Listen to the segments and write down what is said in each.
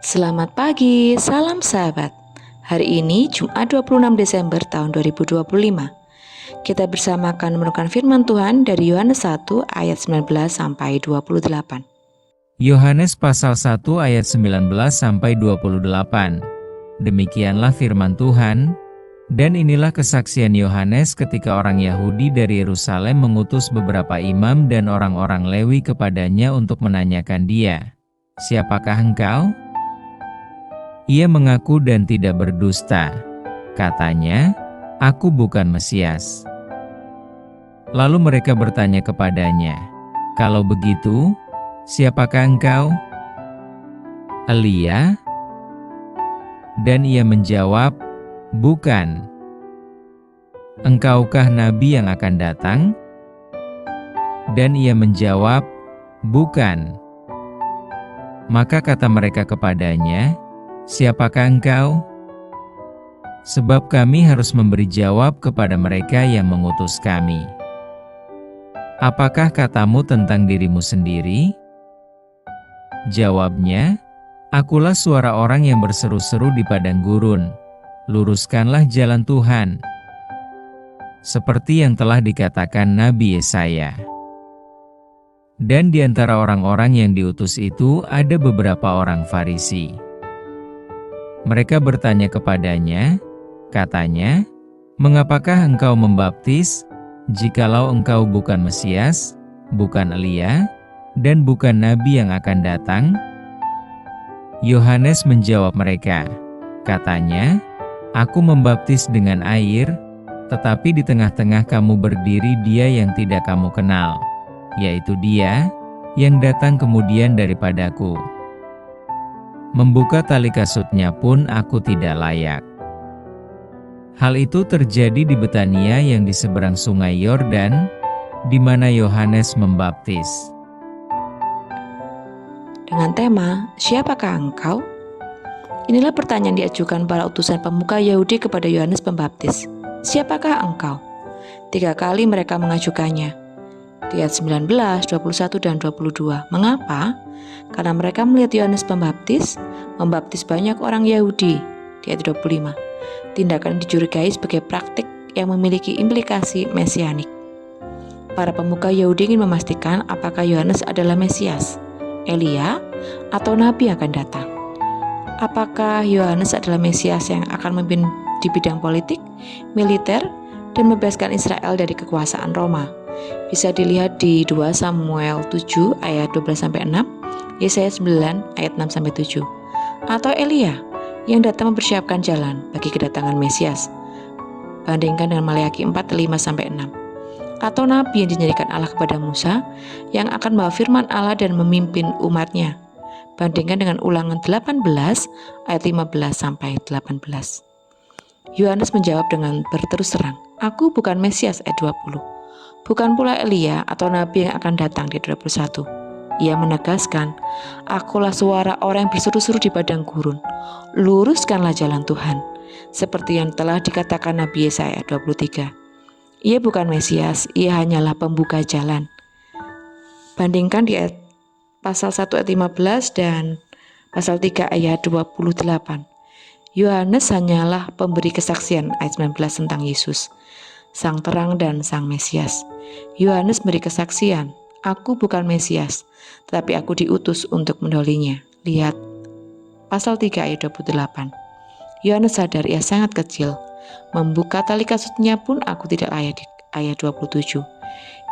Selamat pagi, salam sahabat. Hari ini Jumat 26 Desember tahun 2025. Kita bersama akan merenungkan firman Tuhan dari Yohanes 1 ayat 19 sampai 28. Yohanes pasal 1 ayat 19 sampai 28. Demikianlah firman Tuhan. Dan inilah kesaksian Yohanes ketika orang Yahudi dari Yerusalem mengutus beberapa imam dan orang-orang Lewi kepadanya untuk menanyakan dia, "Siapakah engkau?" Ia mengaku dan tidak berdusta. Katanya, "Aku bukan Mesias." Lalu mereka bertanya kepadanya, "Kalau begitu, siapakah engkau?" "Elia?" Dan ia menjawab, "Bukan." "Engkaukah nabi yang akan datang?" Dan ia menjawab, "Bukan." Maka kata mereka kepadanya, "Siapakah engkau?" Sebab kami harus memberi jawab kepada mereka yang mengutus kami. "Apakah katamu tentang dirimu sendiri?" Jawabnya, "Akulah suara orang yang berseru-seru di padang gurun, luruskanlah jalan Tuhan." Seperti yang telah dikatakan Nabi Yesaya. Dan di antara orang-orang yang diutus itu ada beberapa orang Farisi. Mereka bertanya kepadanya, katanya, "Mengapakah engkau membaptis, jikalau engkau bukan Mesias, bukan Elia, dan bukan Nabi yang akan datang?" Yohanes menjawab mereka, katanya, "Aku membaptis dengan air, tetapi di tengah-tengah kamu berdiri Dia yang tidak kamu kenal, yaitu Dia yang datang kemudian daripadaku. Membuka tali kasutnya pun aku tidak layak." Hal itu terjadi di Betania yang di seberang sungai Yordan, di mana Yohanes membaptis. Dengan tema, "Siapakah engkau?" Inilah pertanyaan diajukan para utusan pemuka Yahudi kepada Yohanes Pembaptis. "Siapakah engkau?" 3 kali mereka mengajukannya. Di ayat 19, 21, dan 22. Mengapa? Karena mereka melihat Yohanes Pembaptis membaptis banyak orang Yahudi. Di ayat 25. Tindakan dicurigai sebagai praktik yang memiliki implikasi mesianik. Para pemuka Yahudi ingin memastikan apakah Yohanes adalah Mesias, Elia, atau Nabi yang akan datang. Apakah Yohanes adalah Mesias yang akan memimpin di bidang politik, militer, dan membebaskan Israel dari kekuasaan Roma? Bisa dilihat di 2 Samuel 7 ayat 12-6, Yesaya 9 ayat 6-7. Atau Elia yang datang mempersiapkan jalan bagi kedatangan Mesias. Bandingkan dengan Maleakhi 4, 5-6. Atau Nabi yang dijanjikan Allah kepada Musa yang akan membawa firman Allah dan memimpin umatnya. Bandingkan dengan Ulangan 18 ayat 15-18. Yohanes menjawab dengan berterus terang, "Aku bukan Mesias," ayat 20. Bukan pula Elia atau Nabi yang akan datang di 21. Ia menegaskan, "Akulah suara orang yang berseru-seru di padang gurun, luruskanlah jalan Tuhan." Seperti yang telah dikatakan Nabi Yesaya 23. Ia bukan Mesias, ia hanyalah pembuka jalan. Bandingkan di ayat pasal 1 ayat 15 dan pasal 3 ayat 28. Yohanes hanyalah pemberi kesaksian ayat 19 tentang Yesus, Sang Terang dan Sang Mesias. Yohanes beri kesaksian, "Aku bukan Mesias, tetapi aku diutus untuk mendahulunya." Lihat pasal 3 ayat 28. Yohanes sadar ia sangat kecil. "Membuka tali kasutnya pun aku tidak layak." Ayat 27.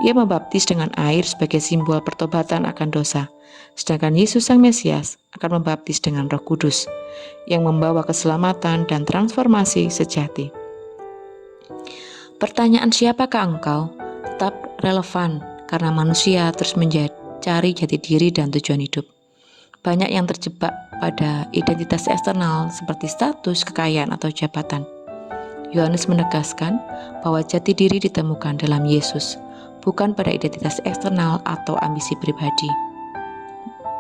Ia membaptis dengan air sebagai simbol pertobatan akan dosa, sedangkan Yesus Sang Mesias akan membaptis dengan Roh Kudus yang membawa keselamatan dan transformasi sejati. Pertanyaan "siapakah engkau?" tetap relevan karena manusia terus mencari jati diri dan tujuan hidup. Banyak yang terjebak pada identitas eksternal seperti status, kekayaan, atau jabatan. Yohanes menegaskan bahwa jati diri ditemukan dalam Yesus, bukan pada identitas eksternal atau ambisi pribadi.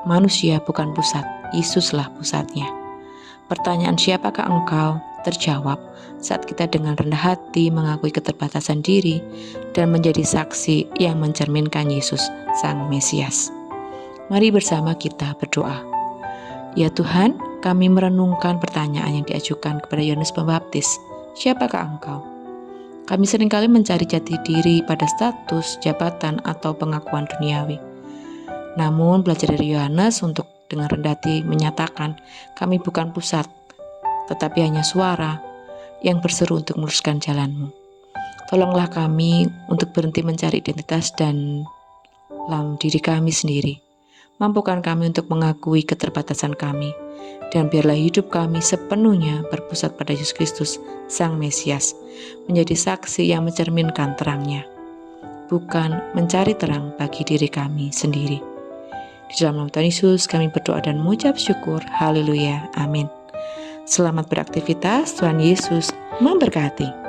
Manusia bukan pusat, Yesuslah pusatnya. Pertanyaan "siapakah engkau?" terjawab saat kita dengan rendah hati mengakui keterbatasan diri dan menjadi saksi yang mencerminkan Yesus, Sang Mesias. Mari bersama kita berdoa. Ya Tuhan, kami merenungkan pertanyaan yang diajukan kepada Yohanes Pembaptis, "Siapakah engkau?" Kami seringkali mencari jati diri pada status, jabatan, atau pengakuan duniawi. Namun belajar dari Yohanes untuk dengan rendah hati menyatakan, kami bukan pusat, tetapi hanya suara yang berseru untuk meluruskan jalanmu. Tolonglah kami untuk berhenti mencari identitas dan dalam diri kami sendiri. Mampukan kami untuk mengakui keterbatasan kami, dan biarlah hidup kami sepenuhnya berpusat pada Yesus Kristus, Sang Mesias, menjadi saksi yang mencerminkan terangnya, bukan mencari terang bagi diri kami sendiri. Di dalam nama Tuhan Yesus kami berdoa dan mengucap syukur. Haleluya, amin. Selamat beraktivitas, Tuhan Yesus memberkati.